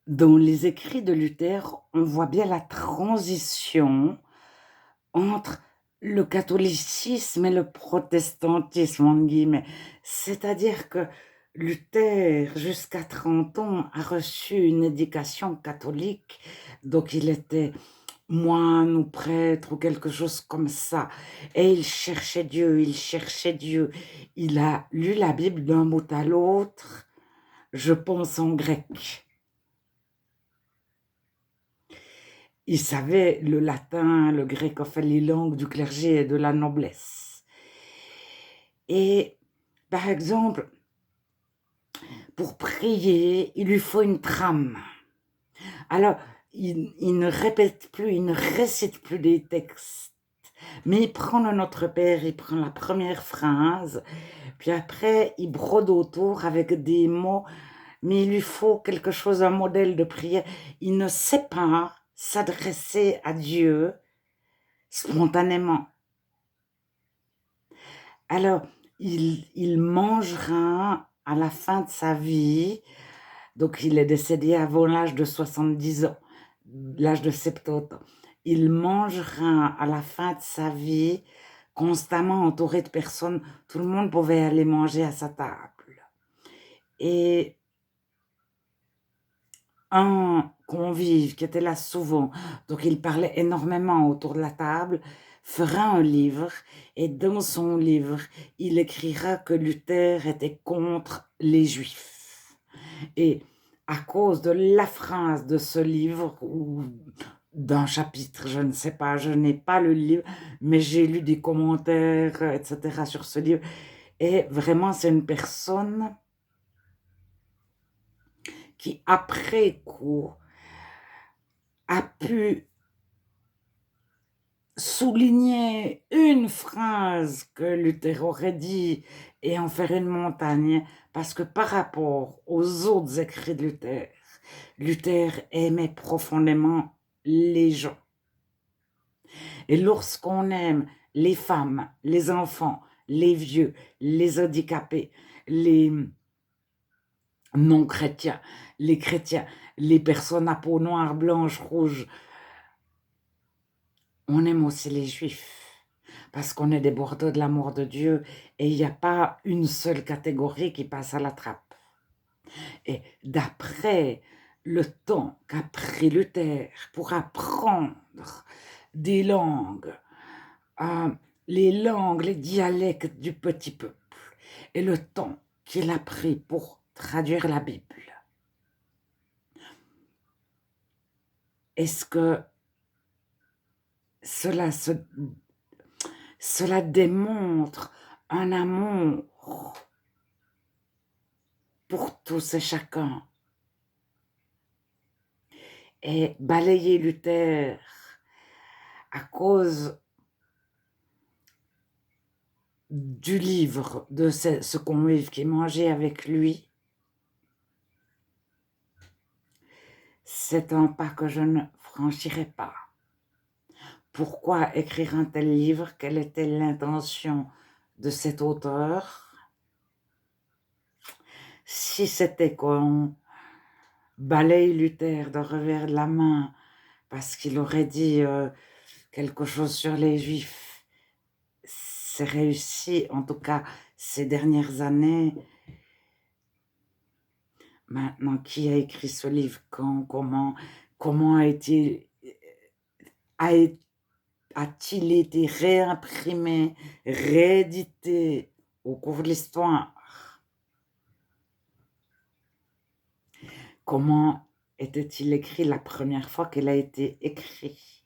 Dans les écrits de Luther, on voit bien la transition entre le catholicisme et le protestantisme, entre guillemets. C'est-à-dire que Luther, jusqu'à 30 ans, a reçu une éducation catholique, donc il était moine ou prêtre ou quelque chose comme ça. Et il cherchait Dieu, il cherchait Dieu. Il a lu la Bible d'un bout à l'autre, je pense en grec. Il savait le latin, le grec, enfin les langues du clergé et de la noblesse. Et par exemple, pour prier, il lui faut une trame. Alors, il ne répète plus, il ne récite plus des textes, mais il prend le Notre Père, il prend la première phrase, puis après, il brode autour avec des mots, mais il lui faut quelque chose, un modèle de prière. Il ne sait pas s'adresser à Dieu spontanément. Alors, il mangera à la fin de sa vie, donc il est décédé avant l'âge de 70 ans, l'âge de 70 ans. Il mangera à la fin de sa vie, constamment entouré de personnes, tout le monde pouvait aller manger à sa table. Et un convive qui était là souvent, donc il parlait énormément autour de la table, fera un livre, et dans son livre, il écrira que Luther était contre les Juifs. Et à cause de la phrase de ce livre, ou d'un chapitre, je ne sais pas, je n'ai pas le livre, mais j'ai lu des commentaires, etc. sur ce livre, et vraiment c'est une personne qui, après coup, a pu souligner une phrase que Luther aurait dit et en faire une montagne, parce que par rapport aux autres écrits de Luther, Luther aimait profondément les gens. Et lorsqu'on aime les femmes, les enfants, les vieux, les handicapés, les non-chrétiens, les chrétiens, les personnes à peau noire, blanche, rouge, on aime aussi les juifs, parce qu'on est débordé de l'amour de Dieu et il n'y a pas une seule catégorie qui passe à la trappe. Et d'après le temps qu'a pris Luther pour apprendre des langues, euh, les langues, les dialectes du petit peuple, et le temps qu'il a pris pour traduire la Bible, est-ce que cela, cela démontre un amour pour tous et chacun? Et balayer Luther à cause du livre de ce convive qui mangeait avec lui, c'est un pas que je ne franchirai pas. Pourquoi écrire un tel livre? Quelle était l'intention de cet auteur? Si c'était qu'on balaye Luther d'un revers de la main parce qu'il aurait dit quelque chose sur les Juifs, c'est réussi, en tout cas ces dernières années. Maintenant, qui a écrit ce livre? Quand? Comment a-t-il été réimprimé, réédité au cours de l'histoire? Comment était-il écrit la première fois qu'il a été écrit?